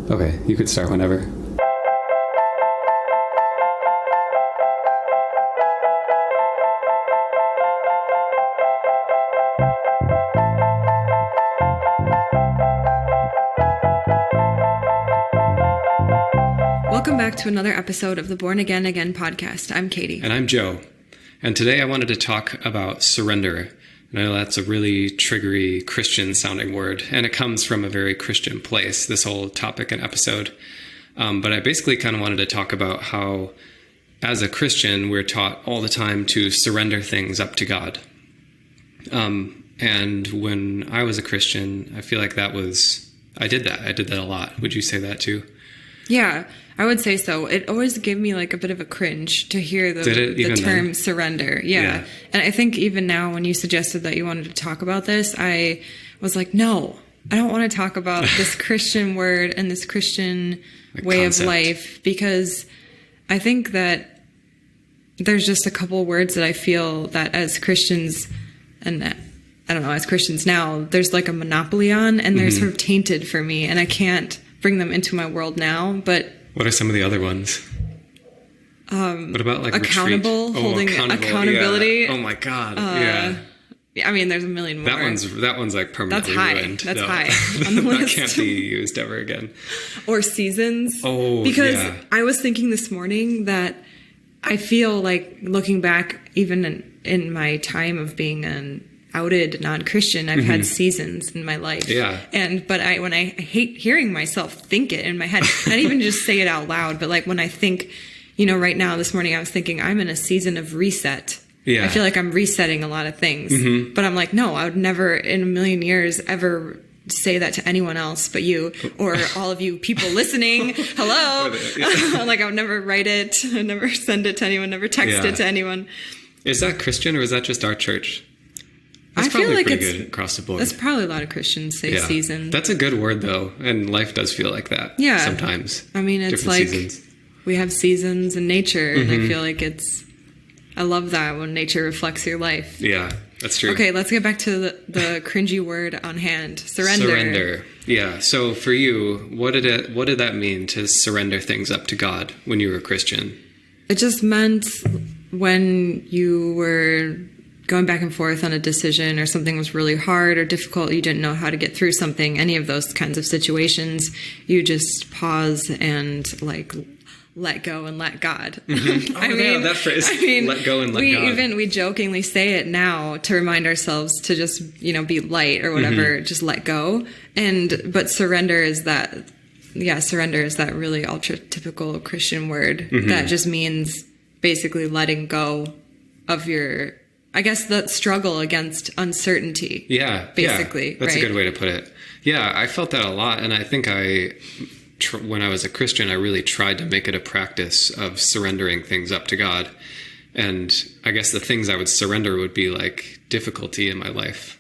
Okay, you could start whenever. Welcome back to another episode of the Born Again podcast. I'm Katie. And I'm Joe. And today I wanted to talk about surrender. I know that's a really triggery Christian sounding word, and it comes from a very Christian place, this whole topic and episode. But I basically kind of wanted to talk about how, as a Christian, we're taught all the time to surrender things up to God. And when I was a Christian, I feel like I did that. I did that a lot. Would you say that too? Yeah, I would say so. It always gave me like a bit of a cringe to hear the term surrender. Yeah. And I think even now when you suggested that you wanted to talk about this, I was like, no, I don't want to talk about this Christian word and this Christian way of life, because I think that there's just a couple words that I feel that as Christians, and I don't know, as Christians now, there's like a monopoly on, and they're sort of tainted for me, and I can't bring them into my world now. But what are some of the other ones? What about like accountable, holding accountability? Yeah. Oh my God. Yeah. I mean, there's a million more. That one's like permanently ruined. That's high on the list. That can't be used ever again. Or seasons. Oh, because I was thinking this morning that I feel like looking back, even in my time of being an outed non-Christian, I've had seasons in my life. Yeah. But when I hate hearing myself think it in my head, not even just say it out loud, but like when I think, right now, this morning, I was thinking I'm in a season of reset. Yeah. I feel like I'm resetting a lot of things, but I'm like, no, I would never in a million years ever say that to anyone else but you or all of you people listening. Hello. Like I would never write it. I'd never send it to anyone, never text it to anyone. Is that Christian or is that just our church? That's I feel like pretty good across the board. That's probably a lot of Christians say season. That's a good word though. And life does feel like that. Yeah. Sometimes. I mean, it's different like seasons. We have seasons in nature, and I feel like I love that when nature reflects your life. Yeah, that's true. Okay, let's get back to the cringy word on hand. Surrender. Surrender. Yeah. So for you, what did that mean to surrender things up to God when you were a Christian? It just meant when you were going back and forth on a decision or something was really hard or difficult, you didn't know how to get through something, any of those kinds of situations, you just pause and like let go and let God. That phrase. Let go and let God. We jokingly say it now to remind ourselves to just, be light or whatever, just let go. But surrender is that really ultra typical Christian word that just means basically letting go of the struggle against uncertainty. Yeah. Basically. Yeah, that's a good way to put it. Yeah. I felt that a lot. And I think when I was a Christian, I really tried to make it a practice of surrendering things up to God. And I guess the things I would surrender would be like difficulty in my life,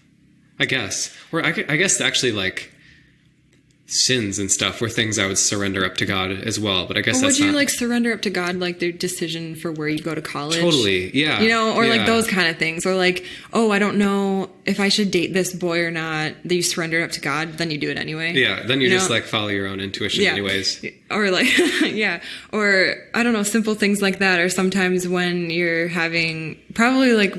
I guess. Or I guess actually like sins and stuff were things I would surrender up to God as well. But I guess would you like surrender up to God like the decision for where you go to college? Totally, yeah. Like those kind of things. Or like, oh, I don't know if I should date this boy or not. That you surrender up to God, then you do it anyway. Yeah, then you just like follow your own intuition anyways. Or like, Or I don't know, simple things like that. Or sometimes when you're having, probably like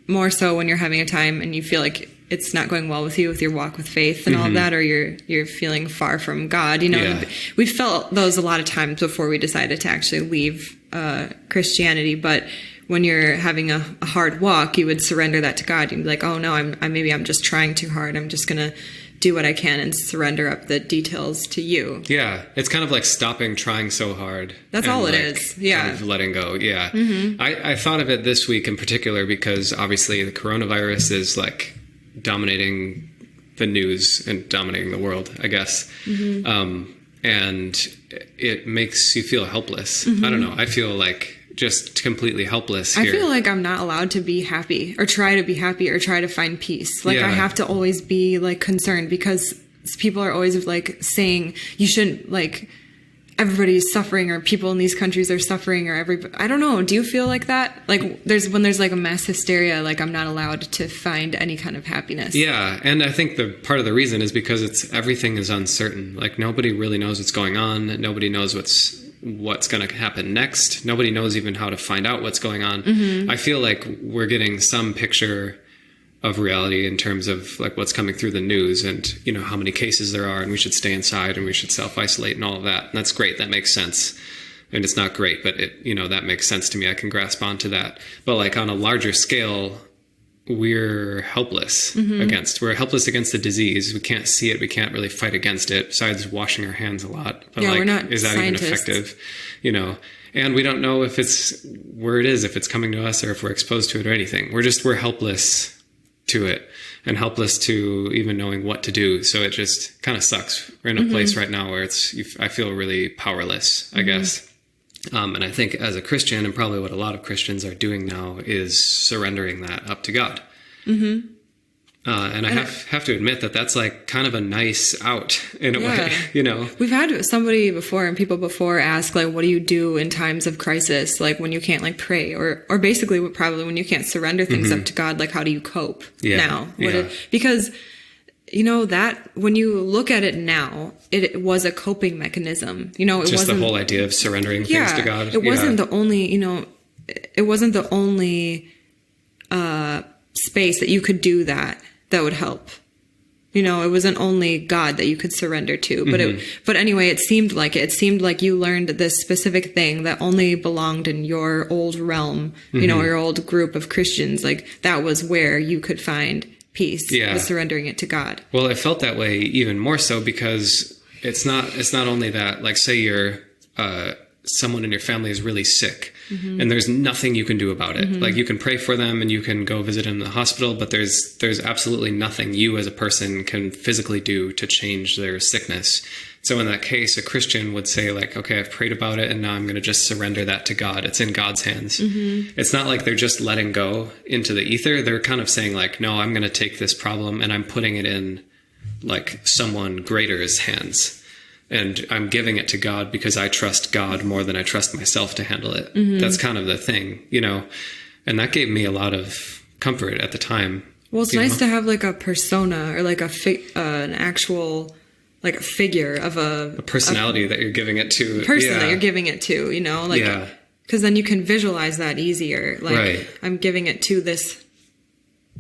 more so when you're having a time and you feel like it's not going well with you with your walk with faith and all of that, or you're feeling far from God. We felt those a lot of times before we decided to actually leave Christianity. But when you're having a hard walk, you would surrender that to God. You'd be like, oh no, I'm just trying too hard. I'm just gonna do what I can and surrender up the details to you. Yeah, it's kind of like stopping trying so hard. That's all it is. Yeah, kind of letting go. Yeah, I thought of it this week in particular because obviously the coronavirus is like dominating the news and dominating the world, I guess. And it makes you feel helpless. I don't know. I feel like just completely helpless here. I feel like I'm not allowed to be happy or try to be happy or try to find peace. Like I have to always be like concerned because people are always like saying you shouldn't like everybody's suffering, or people in these countries are suffering, or I don't know. Do you feel like that? Like when there's like a mass hysteria, like I'm not allowed to find any kind of happiness. Yeah. And I think the part of the reason is because everything is uncertain. Like nobody really knows what's going on. Nobody knows what's going to happen next. Nobody knows even how to find out what's going on. I feel like we're getting some picture of reality in terms of like what's coming through the news and, you know, how many cases there are, and we should stay inside and we should self-isolate and all of that. And that's great. That makes sense. And it's not great, but it, you know, that makes sense to me. I can grasp onto that. But like on a larger scale, we're helpless we're helpless against the disease. We can't see it. We can't really fight against it besides washing our hands a lot. But yeah, like, we're not is that scientists. even effective? You know, and we don't know if it's where it is, if it's coming to us or if we're exposed to it or anything. We're helpless to it and helpless to even knowing what to do. So it just kind of sucks. We're in a place right now where I feel really powerless, I guess. And I think as a Christian, and probably what a lot of Christians are doing now, is surrendering that up to God. And I have to admit that that's like kind of a nice out in a way, you know. We've had somebody before and people before ask, like, what do you do in times of crisis? Like when you can't like pray or basically probably when you can't surrender things up to God, like how do you cope now? Because, you know, that when you look at it now, it was a coping mechanism. You know, it just wasn't the whole idea of surrendering things to God. It wasn't the only, you know, it wasn't the only space that you could do that would help. You know, it wasn't only God that you could surrender to, but anyway, it seemed like you learned this specific thing that only belonged in your old realm, you know, your old group of Christians. Like that was where you could find peace, was surrendering it to God. Well, it felt that way even more so because it's not only that, like say you're, someone in your family is really sick and there's nothing you can do about it. Like you can pray for them and you can go visit them in the hospital, but there's absolutely nothing you as a person can physically do to change their sickness. So in that case, a Christian would say like, okay, I've prayed about it and now I'm going to just surrender that to God. It's in God's hands. It's not like they're just letting go into the ether. They're kind of saying like, no, I'm going to take this problem and I'm putting it in like someone greater's hands. And I'm giving it to God because I trust God more than I trust myself to handle it. That's kind of the thing, you know, and that gave me a lot of comfort at the time. Well, it's nice to have like a persona or like an actual like a figure of a personality that you're giving it to. Person that you're giving it to, you know, like, because then you can visualize that easier. Like I'm giving it to this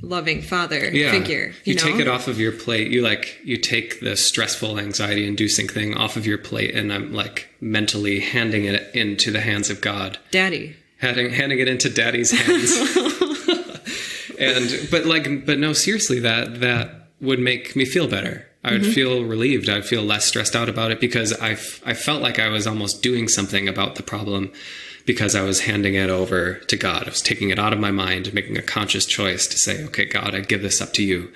loving father figure. You know? Take it off of your plate. You take the stressful, anxiety inducing thing off of your plate, and I'm like mentally handing it into the hands of God. Daddy. Handing it into Daddy's hands. But no, seriously, that would make me feel better. I would feel relieved. I'd feel less stressed out about it because I felt like I was almost doing something about the problem because I was handing it over to God. I was taking it out of my mind, making a conscious choice to say, okay, God, I give this up to you.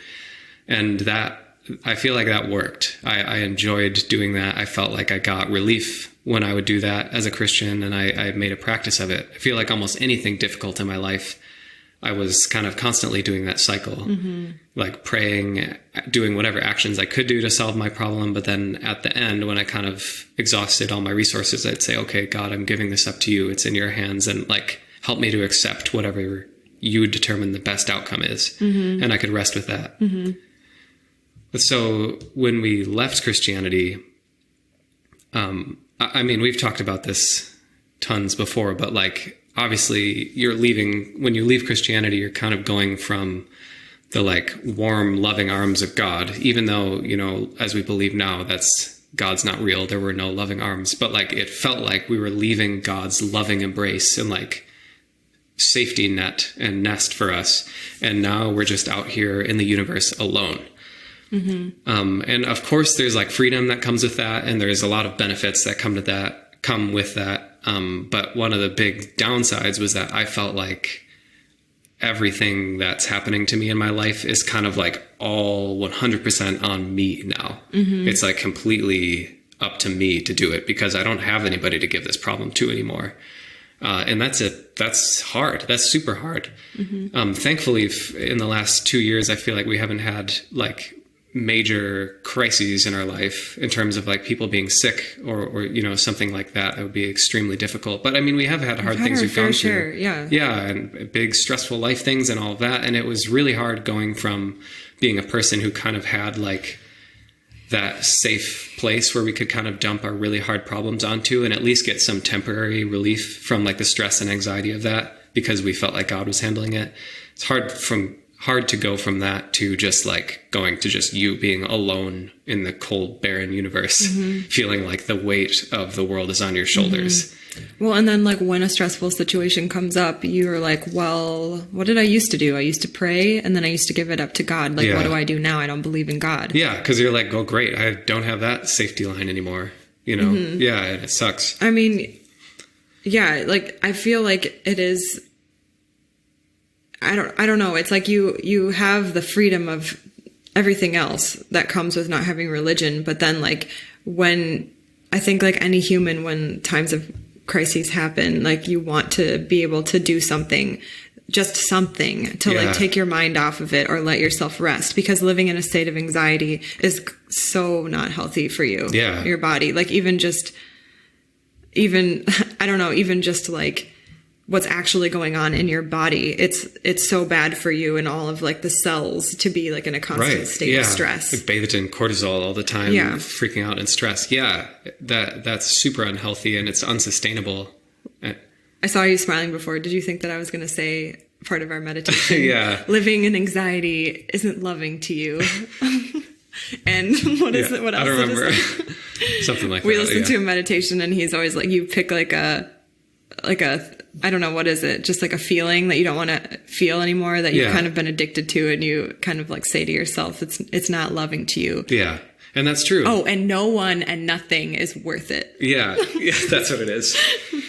And that, I feel like that worked. I enjoyed doing that. I felt like I got relief when I would do that as a Christian, and I made a practice of it. I feel like almost anything difficult in my life, I was kind of constantly doing that cycle, like praying, doing whatever actions I could do to solve my problem. But then at the end, when I kind of exhausted all my resources, I'd say, okay, God, I'm giving this up to you. It's in your hands, and like, help me to accept whatever you determine the best outcome is. And I could rest with that. So when we left Christianity, I mean, we've talked about this tons before, but like, obviously when you leave Christianity, you're kind of going from the like warm, loving arms of God, even though, you know, as we believe now, God's not real. There were no loving arms, but like, it felt like we were leaving God's loving embrace and like safety net and nest for us. And now we're just out here in the universe alone. And of course there's like freedom that comes with that. And there's a lot of benefits that come with that. But one of the big downsides was that I felt like everything that's happening to me in my life is kind of like all 100% on me now. It's like completely up to me to do it because I don't have anybody to give this problem to anymore. And that's hard. That's super hard. Thankfully in the last 2 years, I feel like we haven't had like major crises in our life in terms of like people being sick or you know, something like that, that would be extremely difficult. But I mean, we have had hard things we've gone through. Yeah. And big stressful life things and all of that. And it was really hard going from being a person who kind of had like that safe place where we could kind of dump our really hard problems onto and at least get some temporary relief from like the stress and anxiety of that because we felt like God was handling it. It's hard to go from that to just like going to just you being alone in the cold, barren universe, feeling like the weight of the world is on your shoulders. Well, and then like when a stressful situation comes up, you're like, well, what did I used to do? I used to pray and then I used to give it up to God. Like, what do I do now? I don't believe in God. Yeah. Cause you're like, oh, great. I don't have that safety line anymore. You know? Yeah. And it sucks. I mean, yeah, like I feel like it is, I don't know. It's like you have the freedom of everything else that comes with not having religion. But then like when I think like any human, when times of crises happen, like you want to be able to do something, just something to like take your mind off of it or let yourself rest, because living in a state of anxiety is so not healthy for you, your body. Like even I don't know, even just like what's actually going on in your body. It's so bad for you and all of like the cells to be like in a constant state of stress. Bathed in cortisol all the time, freaking out and stress. Yeah. That's super unhealthy and it's unsustainable. I saw you smiling before. Did you think that I was going to say part of our meditation? Living in anxiety isn't loving to you. And what is it? What else? I don't remember. Something like that. We listened to a meditation and he's always like, you pick like a, I don't know, what is it? Just like a feeling that you don't want to feel anymore, that you've kind of been addicted to, and you kind of like say to yourself, it's not loving to you. Yeah. And that's true. Oh, and no one and nothing is worth it. Yeah. Yeah, that's what it is.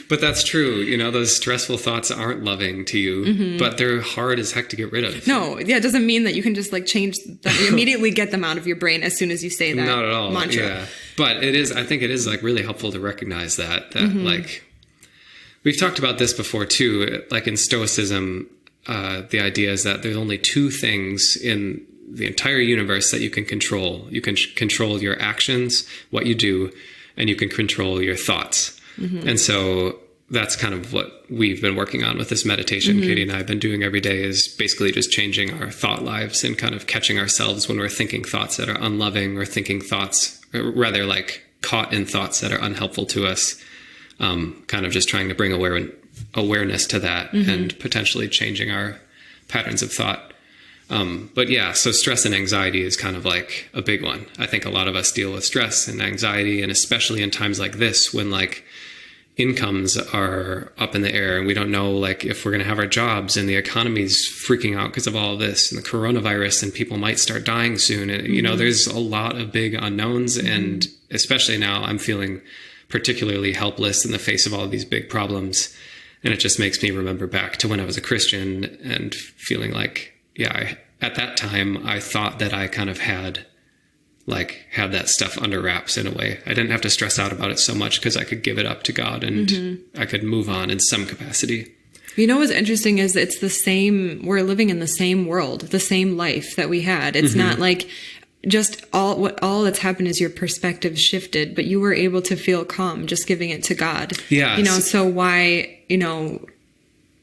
But that's true. You know, those stressful thoughts aren't loving to you, but they're hard as heck to get rid of. No, yeah, it doesn't mean that you can just like change them. You immediately get them out of your brain as soon as you say that. Not at all. Mantra. Yeah. But I think it is like really helpful to recognize that like, we've talked about this before too, like in Stoicism, the idea is that there's only two things in the entire universe that you can control. You can control your actions, what you do, and you can control your thoughts. And so that's kind of what we've been working on with this meditation Katie and I have been doing every day, is basically just changing our thought lives and kind of catching ourselves when we're thinking thoughts that are unloving or thinking thoughts, or rather like caught in thoughts that are unhelpful to us. Kind of just trying to bring awareness to that and potentially changing our patterns of thought. But yeah, so stress and anxiety is kind of like a big one. I think a lot of us deal with stress and anxiety, and especially in times like this when like incomes are up in the air and we don't know like if we're going to have our jobs, and the economy's freaking out because of all of this and the coronavirus, and people might start dying soon. And, you know, there's a lot of big unknowns. And especially now I'm feeling particularly helpless in the face of all of these big problems. And it just makes me remember back to when I was a Christian and feeling like, at that time, I thought that I kind of had that stuff under wraps in a way. I didn't have to stress out about it so much because I could give it up to God and I could move on in some capacity. You know, what's interesting is it's the same, we're living in the same world, the same life that we had. It's not like just all that's happened is your perspective shifted, but you were able to feel calm just giving it to God. Yeah. You know, so why, you know,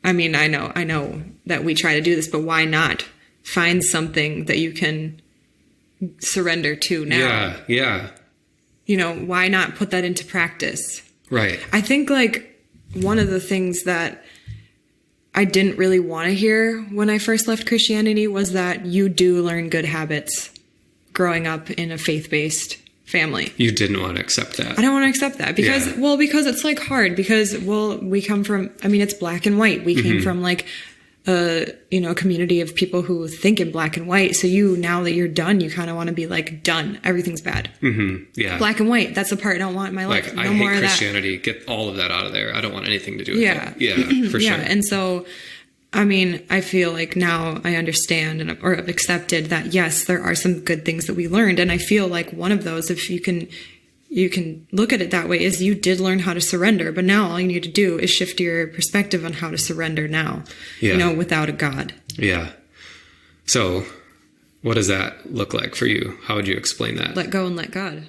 I mean, I know that we try to do this, but why not find something that you can surrender to now? Yeah. You know, why not put that into practice? Right. I think like one of the things that I didn't really want to hear when I first left Christianity was that you do learn good habits growing up in a faith-based family. You didn't want to accept that. I don't want to accept that because, because it's like hard because, we come from, I mean, it's black and white. We came from like a community of people who think in black and white. So now that you're done, you kind of want to be like, done. Everything's bad. Yeah. Black and white. That's the part I don't want in my life. Like, I hate Christianity. Get all of that out of there. I don't want anything to do with it. Yeah, for sure. And so, I mean, I feel like now I understand or have accepted that, yes, there are some good things that we learned. And I feel like one of those, if you can look at it that way, is you did learn how to surrender. But now all you need to do is shift your perspective on how to surrender now, without a God. Yeah. So What does that look like for you? How would you explain that? Let go and let God.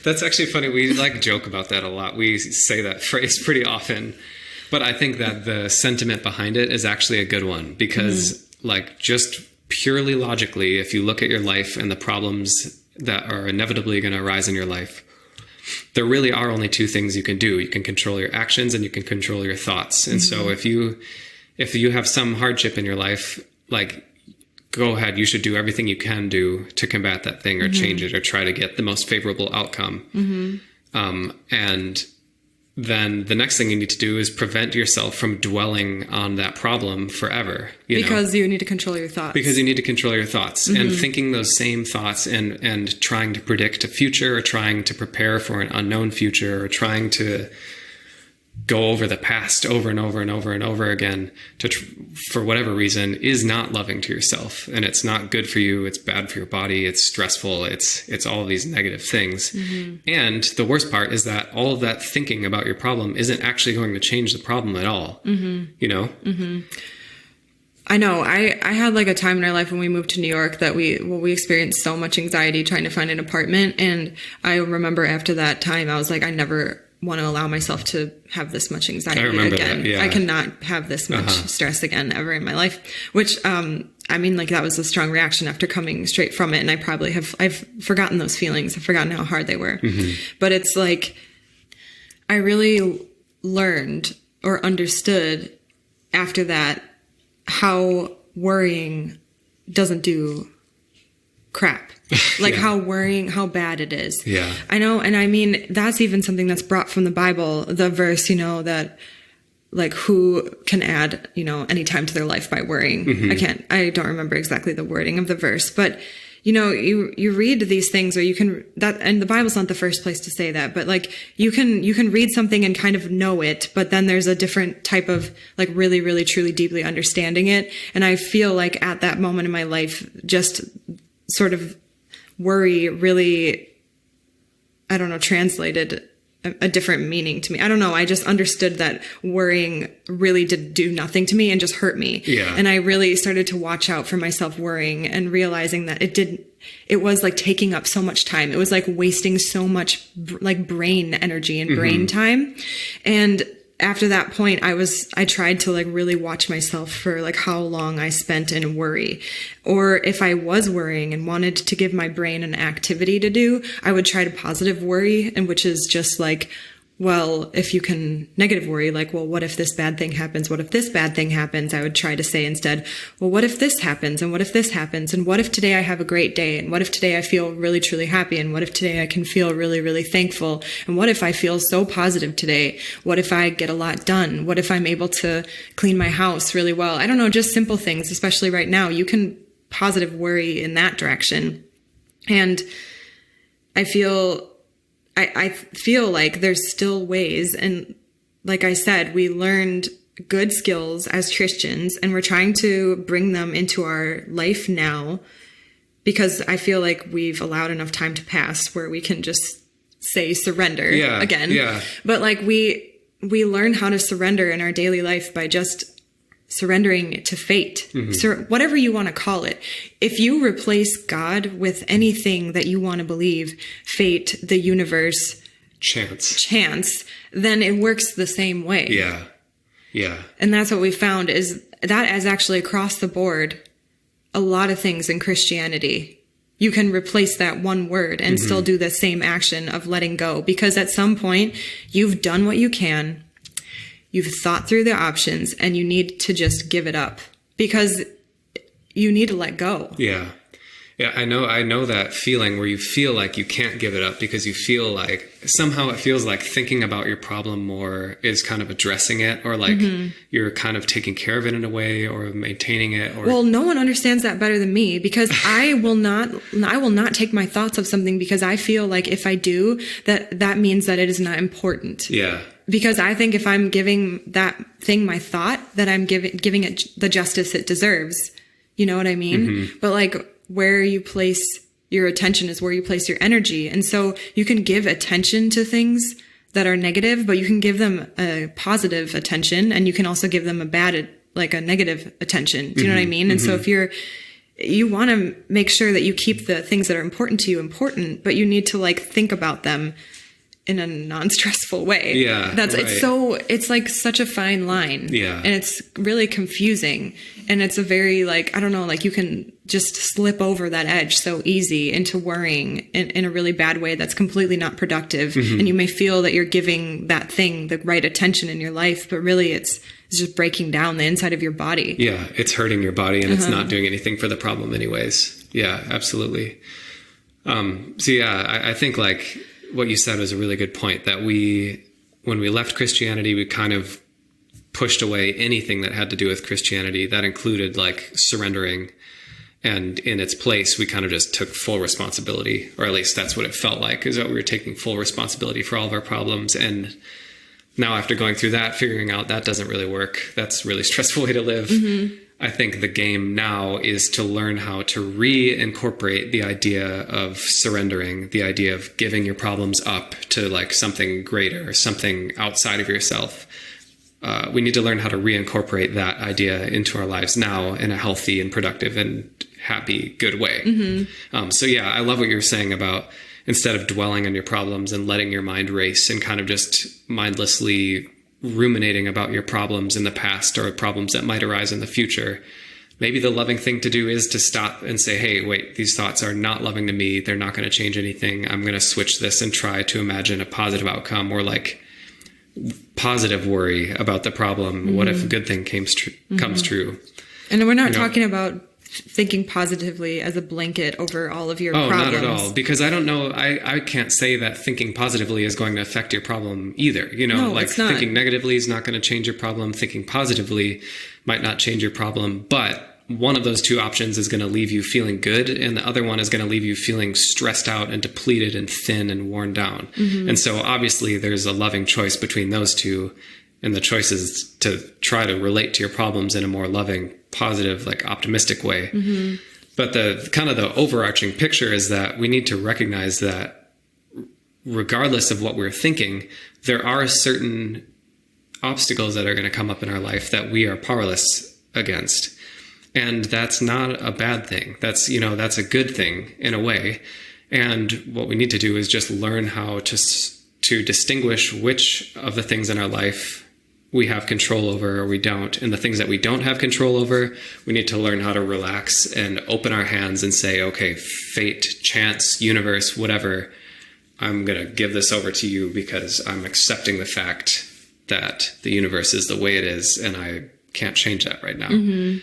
That's actually funny. We joke about that a lot. We say that phrase pretty often, but I think that the sentiment behind it is actually a good one because just purely logically, if you look at your life and the problems that are inevitably going to arise in your life, there really are only two things you can do. You can control your actions and you can control your thoughts. And so if you have some hardship in your life, go ahead, you should do everything you can do to combat that thing or change it or try to get the most favorable outcome. And then the next thing you need to do is prevent yourself from dwelling on that problem forever. Because you need to control your thoughts. Because you need to control your thoughts and thinking those same thoughts and trying to predict a future or trying to prepare for an unknown future or trying to go over the past over and over and over and over again for whatever reason is not loving to yourself, and it's not good for you. It's bad for your body. It's stressful. It's all of these negative things. And the worst part is that all of that thinking about your problem isn't actually going to change the problem at all. I know. I had a time in our life when we moved to New York that we experienced so much anxiety trying to find an apartment. And I remember after that time, I was like, I never want to allow myself to have this much anxiety again. That, yeah. I cannot have this much stress again ever in my life, which, that was a strong reaction after coming straight from it. And I've forgotten those feelings. I've forgotten how hard they were, but it's I really learned or understood after that how worrying doesn't do crap. How bad it is. Yeah. I know. And that's even something that's brought from the Bible, the verse, that who can add, any time to their life by worrying. I don't remember exactly the wording of the verse, but you read these things, or you can and the Bible's not the first place to say that, but you can read something and kind of know it, but then there's a different type of really, really, truly, deeply understanding it. And I feel at that moment in my life, just sort of worry really, translated a different meaning to me. I don't know. I just understood that worrying really did do nothing to me and just hurt me. Yeah. And I really started to watch out for myself worrying and realizing that it was taking up so much time. It was wasting so much brain energy and brain time. And after that point, I tried to really watch myself for how long I spent in worry. Or if I was worrying and wanted to give my brain an activity to do, I would try to positive worry, and which is just well, if you can negative worry, well, what if this bad thing happens? What if this bad thing happens? I would try to say instead, well, what if this happens? And what if this happens? And what if today I have a great day? And what if today I feel really, truly happy? And what if today I can feel really, really thankful? And what if I feel so positive today? What if I get a lot done? What if I'm able to clean my house really well? I don't know, just simple things, especially right now. You can positive worry in that direction. And I feel like there's still ways. And like I said, we learned good skills as Christians, and we're trying to bring them into our life now, because I feel like we've allowed enough time to pass where we can just say surrender again. Yeah. But we learn how to surrender in our daily life by just surrendering to fate, whatever you want to call it. If you replace God with anything that you want to believe, fate, the universe, chance, then it works the same way. Yeah. Yeah. And that's what we found is actually across the board, a lot of things in Christianity, you can replace that one word and still do the same action of letting go, because at some point you've done what you can. You've thought through the options, and you need to just give it up, because you need to let go. Yeah. Yeah. I know that feeling where you feel like you can't give it up because you feel like somehow it feels like thinking about your problem more is kind of addressing it, or you're kind of taking care of it in a way, or maintaining it. Or, well, no one understands that better than me, because I will not take my thoughts of something because I feel like if I do, that means that it is not important. Yeah. Because I think if I'm giving that thing my thought, that I'm giving it the justice it deserves. You know what I mean? But where you place your attention is where you place your energy. And so you can give attention to things that are negative, but you can give them a positive attention, and you can also give them a negative attention. Do you know what I mean? And so you want to make sure that you keep the things that are important to you important, but you need to like think about them in a non-stressful way. Yeah. It's like such a fine line. Yeah. And it's really confusing. And it's a very like, I don't know, like you can just slip over that edge so easy into worrying in a really bad way that's completely not productive. And you may feel that you're giving that thing the right attention in your life, but really it's just breaking down the inside of your body. Yeah. It's hurting your body and it's not doing anything for the problem anyways. Yeah, absolutely. I think like, what you said was a really good point, that when we left Christianity, we kind of pushed away anything that had to do with Christianity. That included like surrendering. And in its place, we kind of just took full responsibility, or at least that's what it felt like, is that we were taking full responsibility for all of our problems. And now after going through that, figuring out that doesn't really work, that's a really stressful way to live. I think the game now is to learn how to reincorporate the idea of surrendering, the idea of giving your problems up to like something greater, something outside of yourself. We need to learn how to reincorporate that idea into our lives now in a healthy and productive and happy, good way. I love what you're saying about instead of dwelling on your problems and letting your mind race and kind of just mindlessly ruminating about your problems in the past or problems that might arise in the future, maybe the loving thing to do is to stop and say, hey, wait, these thoughts are not loving to me. They're not going to change anything. I'm going to switch this and try to imagine a positive outcome, or like positive worry about the problem. What if a good thing comes true? And we're not talking about thinking positively as a blanket over all of your problems. Not at all. Because I don't know, I can't say that thinking positively is going to affect your problem either. Thinking negatively is not going to change your problem. Thinking positively might not change your problem. But one of those two options is going to leave you feeling good, and the other one is going to leave you feeling stressed out and depleted and thin and worn down. And so obviously there's a loving choice between those two. And the choice is to try to relate to your problems in a more loving, positive, like optimistic way. But the kind of the overarching picture is that we need to recognize that regardless of what we're thinking, there are certain obstacles that are going to come up in our life that we are powerless against. And that's not a bad thing. That's a good thing in a way. And what we need to do is just learn how to distinguish which of the things in our life we have control over or we don't. And the things that we don't have control over, we need to learn how to relax and open our hands and say, okay, fate, chance, universe, whatever, I'm going to give this over to you because I'm accepting the fact that the universe is the way it is and I can't change that right now. And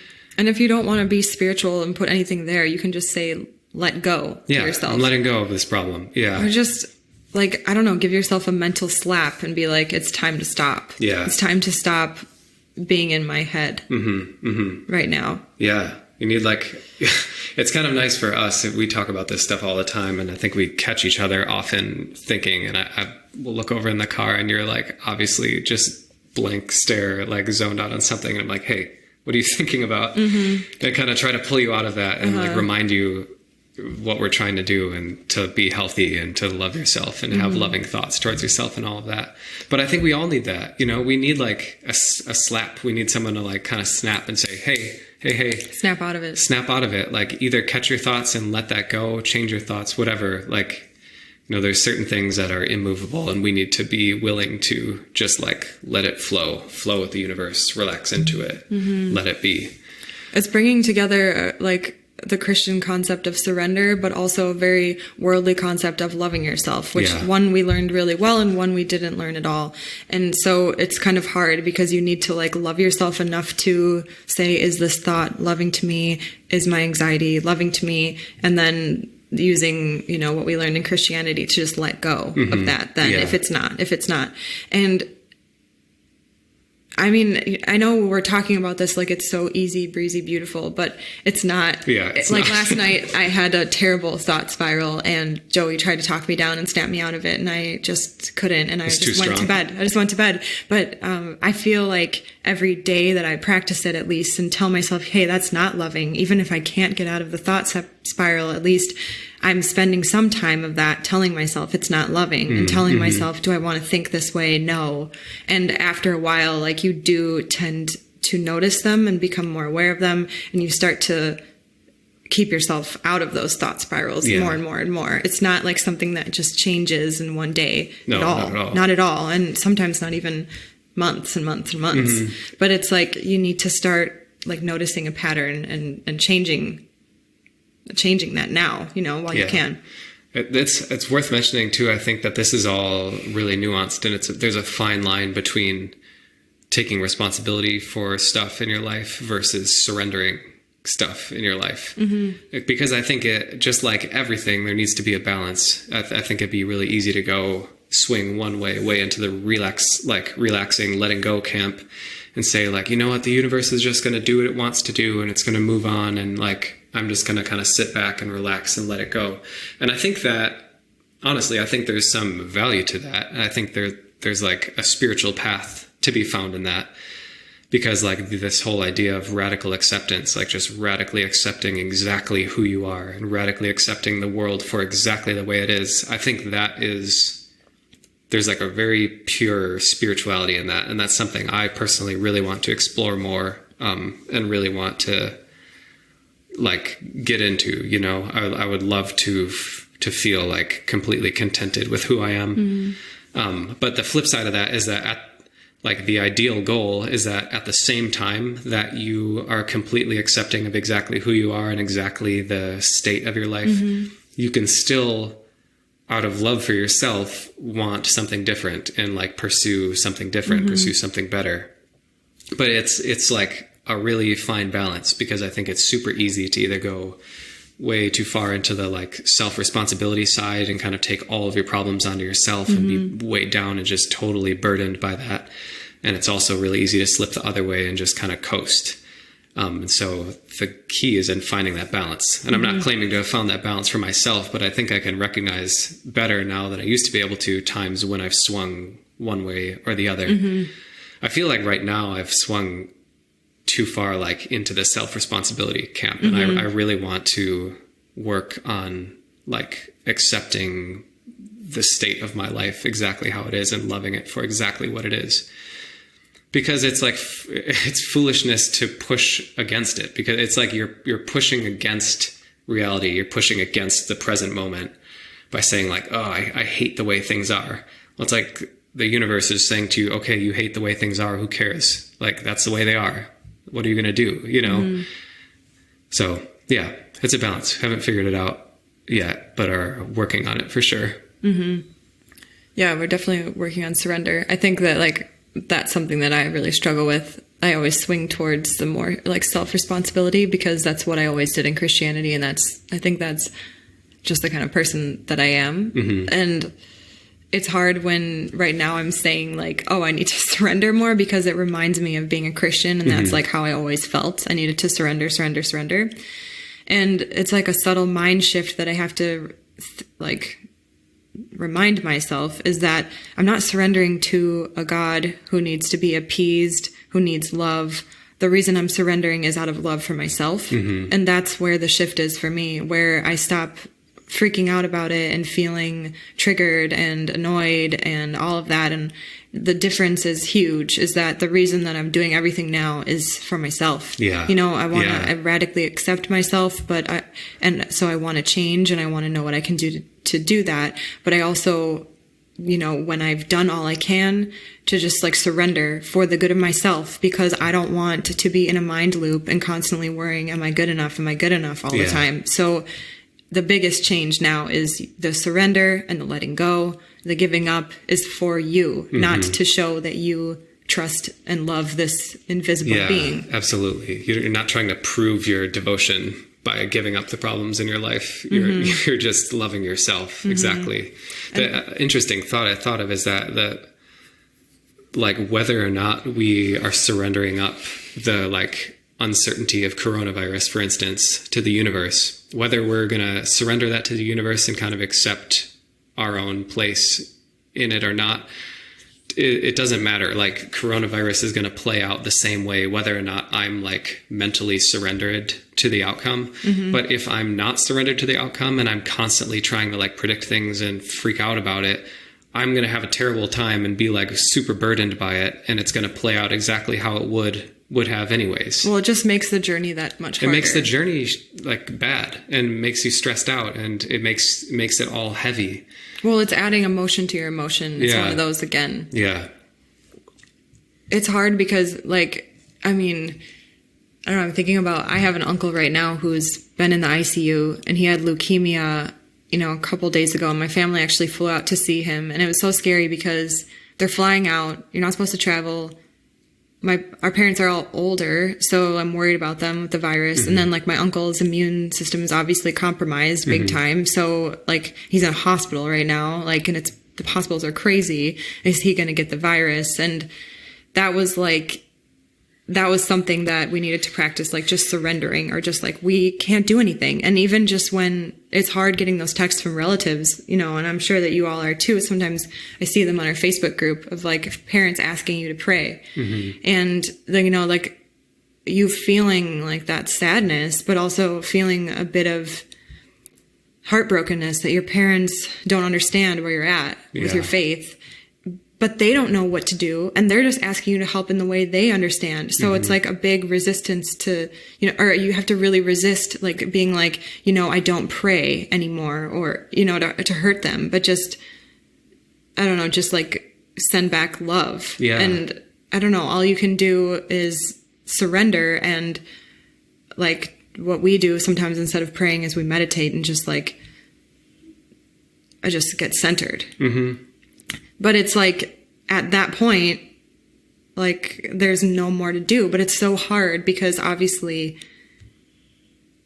if you don't want to be spiritual and put anything there, you can just say, let go to yourself. I'm letting go of this problem. Yeah. Or just like, I don't know, give yourself a mental slap and be like, it's time to stop. Yeah. It's time to stop being in my head right now. Yeah. You need it's kind of nice for us. We talk about this stuff all the time, and I think we catch each other often thinking, and I will look over in the car and you're like, obviously just blank stare, like zoned out on something. And I'm like, hey, what are you thinking about? And kind of try to pull you out of that and like remind you what we're trying to do and to be healthy and to love yourself and have loving thoughts towards yourself and all of that. But I think we all need that. We need like a slap. We need someone to like kind of snap and say, hey, snap out of it. Snap out of it. Like either catch your thoughts and let that go, change your thoughts, whatever. Like, there's certain things that are immovable and we need to be willing to just like let it flow with the universe, relax into it, let it be. It's bringing together like the Christian concept of surrender, but also a very worldly concept of loving yourself, which one we learned really well and one we didn't learn at all. And so it's kind of hard because you need to like love yourself enough to say, is this thought loving to me? Is my anxiety loving to me? And then using, what we learned in Christianity to just let go of that then if it's not. And I mean, I know we're talking about this like it's so easy, breezy, beautiful, but it's not. Yeah, it's like not. Last night I had a terrible thought spiral and Joey tried to talk me down and snap me out of it and I just couldn't and I just went to bed. But I feel like every day that I practice it at least and tell myself, hey, that's not loving. Even if I can't get out of the thought spiral, at least I'm spending some time of that telling myself it's not loving and telling myself, do I want to think this way? No. And after a while, like you do tend to notice them and become more aware of them and you start to keep yourself out of those thought spirals more and more and more. It's not like something that just changes in one day at all. Not at all. Not at all. And sometimes not even months and months and months. Mm-hmm. But it's like you need to start like noticing a pattern and changing that now, while you can. It's worth mentioning too. I think that this is all really nuanced, and there's a fine line between taking responsibility for stuff in your life versus surrendering stuff in your life. Mm-hmm. Because I think just like everything, there needs to be a balance. I think it'd be really easy to go swing one way into the relaxing, letting go camp and say like, you know what, the universe is just going to do what it wants to do and it's going to move on. And like, I'm just going to kind of sit back and relax and let it go. And I think that, honestly, I think there's some value to that. And I think there's like a spiritual path to be found in that. Because like this whole idea of radical acceptance, like just radically accepting exactly who you are and radically accepting the world for exactly the way it is. I think there's like a very pure spirituality in that. And that's something I personally really want to explore more, and really want to like get into, I would love to feel like completely contented with who I am. Mm-hmm. But the flip side of that is that like the ideal goal is that at the same time that you are completely accepting of exactly who you are and exactly the state of your life, mm-hmm. you can still, out of love for yourself, want something different and like pursue something different, mm-hmm. pursue something better. But it's like a really fine balance, because I think it's super easy to either go way too far into the like self-responsibility side and kind of take all of your problems onto yourself, mm-hmm. and be weighed down and just totally burdened by that. And it's also really easy to slip the other way and just kind of coast. And so the key is in finding that balance. And I'm not claiming to have found that balance for myself, but I think I can recognize better now than I used to be able to times when I've swung one way or the other. Mm-hmm. I feel like right now I've swung too far like into the self-responsibility camp. And mm-hmm. I really want to work on like accepting the state of my life exactly how it is and loving it for exactly what it is. Because it's like, it's foolishness to push against it, because it's like you're pushing against reality. You're pushing against the present moment by saying like, oh, I hate the way things are. Well, it's like the universe is saying to you, okay, you hate the way things are. Who cares? Like, that's the way they are. What are you going to do? Mm-hmm. So yeah, it's a balance. Haven't figured it out yet, but are working on it for sure. Mm-hmm. Yeah, we're definitely working on surrender. I think that like, that's something that I really struggle with. I always swing towards the more like self-responsibility, because that's what I always did in Christianity. And I think that's just the kind of person that I am. Mm-hmm. And it's hard when right now I'm saying like, oh, I need to surrender more, because it reminds me of being a Christian. And mm-hmm. that's like how I always felt. I needed to surrender. And it's like a subtle mind shift that I have to remind myself, is that I'm not surrendering to a God who needs to be appeased, who needs love. The reason I'm surrendering is out of love for myself. Mm-hmm. And that's where the shift is for me, where I stop freaking out about it and feeling triggered and annoyed and all of that. And the difference is huge, is that the reason that I'm doing everything now is for myself. Yeah. I want to radically accept myself, so I want to change, and I want to know what I can do to do that. But I also, when I've done all I can, to just like surrender for the good of myself, because I don't want to be in a mind loop and constantly worrying, am I good enough? Am I good enough all the time? So the biggest change now is the surrender and the letting go. The giving up is for you, mm-hmm. not to show that you trust and love this invisible being. Absolutely. You're not trying to prove your devotion by giving up the problems in your life. You're just loving yourself. Mm-hmm. Exactly. The interesting thought I thought of is that like whether or not we are surrendering up the like uncertainty of coronavirus, for instance, to the universe, whether we're going to surrender that to the universe and kind of accept our own place in it or not, it doesn't matter. Like coronavirus is going to play out the same way, whether or not I'm like mentally surrendered to the outcome. Mm-hmm. But if I'm not surrendered to the outcome and I'm constantly trying to like predict things and freak out about it, I'm going to have a terrible time and be like super burdened by it. And it's going to play out exactly how it would would have anyways. Well, it just makes the journey that much harder. It makes the journey like bad and makes you stressed out, and it makes it all heavy. Well, it's adding emotion to your emotion. It's one of those again. Yeah. It's hard because, like, I mean, I don't know, I'm thinking about, I have an uncle right now who's been in the ICU, and he had leukemia, a couple days ago, and my family actually flew out to see him, and it was so scary because they're flying out, you're not supposed to travel. Our parents are all older, so I'm worried about them with the virus. And then, like, my uncle's immune system is obviously compromised big time. So, like, he's in a hospital right now, like, and the hospitals are crazy. Is he going to get the virus? And that was something that we needed to practice, like just surrendering, or just like, we can't do anything. And even just when it's hard getting those texts from relatives, and I'm sure that you all are too. Sometimes I see them on our Facebook group of like parents asking you to pray. And then, like you feeling like that sadness, but also feeling a bit of heartbrokenness that your parents don't understand where you're at with your faith. But they don't know what to do, and they're just asking you to help in the way they understand. So it's like a big resistance to, or you have to really resist, like being like, I don't pray anymore, or, to hurt them, but just, I don't know, just like send back love. Yeah. And I don't know, all you can do is surrender. And like what we do sometimes instead of praying is we meditate and just like, I just get centered. But it's like, at that point, like, there's no more to do. But it's so hard because obviously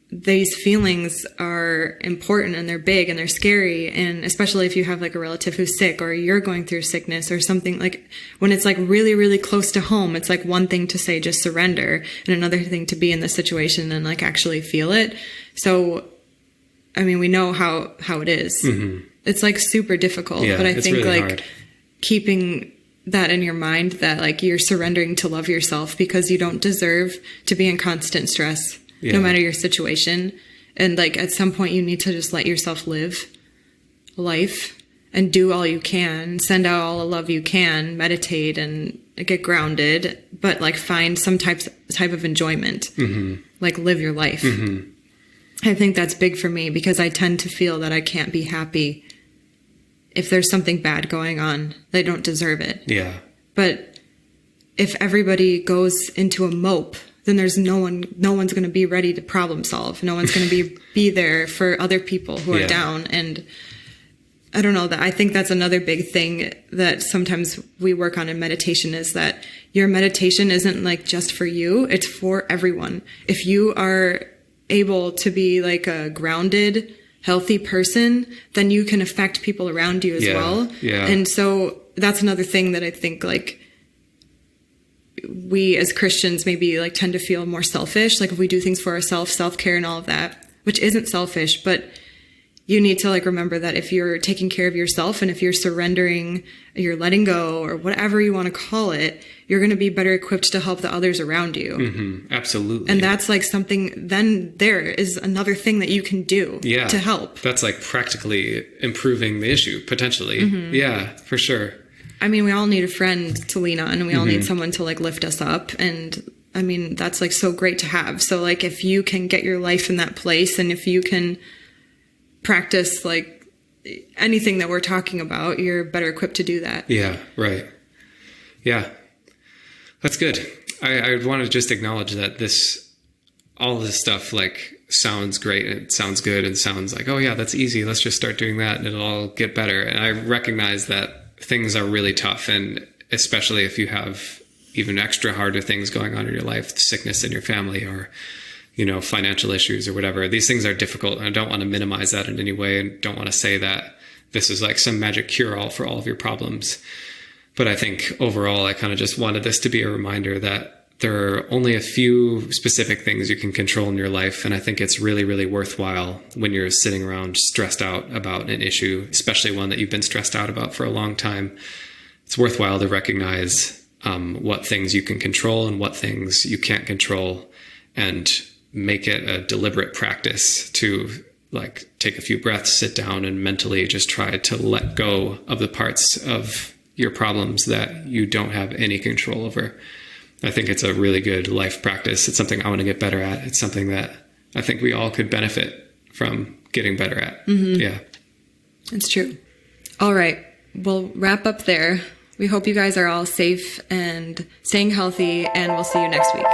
these feelings are important and they're big and they're scary. And especially if you have like a relative who's sick, or you're going through sickness or something, like when it's like really, really close to home, it's like one thing to say, just surrender, and another thing to be in the situation and like actually feel it. So, I mean, we know how it is. It's like super difficult, but I think really like hard. Keeping that in your mind that like you're surrendering to love yourself because you don't deserve to be in constant stress, no matter your situation. And like at some point you need to just let yourself live life and do all you can, send out all the love you can, meditate and get grounded, but like find some type of enjoyment, like live your life. I think that's big for me because I tend to feel that I can't be happy if there's something bad going on. They don't deserve it. Yeah. But if everybody goes into a mope, then there's no one's going to be ready to problem solve. No one's going to be there for other people who are down. And I don't know, that I think that's another big thing that sometimes we work on in meditation, is that your meditation isn't like just for you. It's for everyone. If you are able to be like a grounded, healthy person, then you can affect people around you as well. Yeah. And so that's another thing that I think like we as Christians maybe like tend to feel more selfish. Like if we do things for ourselves, self-care and all of that, which isn't selfish, but you need to like remember that if you're taking care of yourself and if you're surrendering, you're letting go, or whatever you want to call it, you're going to be better equipped to help the others around you. Absolutely. And that's like something, then there is another thing that you can do to help. That's like practically improving the issue, potentially. Yeah, for sure. I mean, we all need a friend to lean on, and we all need someone to like lift us up. And I mean, that's like so great to have. So like if you can get your life in that place, and if you can practice like anything that we're talking about, you're better equipped to do that. Yeah, right. Yeah, that's good. I want to just acknowledge that all this stuff like sounds great and it sounds good and sounds like, oh yeah, that's easy. Let's just start doing that and it'll all get better. And I recognize that things are really tough, and especially if you have even extra harder things going on in your life, sickness in your family, or financial issues or whatever. These things are difficult, and I don't want to minimize that in any way, and don't want to say that this is like some magic cure-all for all of your problems. But I think overall, I kind of just wanted this to be a reminder that there are only a few specific things you can control in your life. And I think it's really, really worthwhile when you're sitting around stressed out about an issue, especially one that you've been stressed out about for a long time. It's worthwhile to recognize what things you can control and what things you can't control, and make it a deliberate practice to like take a few breaths, sit down, and mentally just try to let go of the parts of your problems that you don't have any control over. I think it's a really good life practice. It's something I want to get better at. It's something that I think we all could benefit from getting better at. Mm-hmm. Yeah. It's true. All right. We'll wrap up there. We hope you guys are all safe and staying healthy, and we'll see you next week.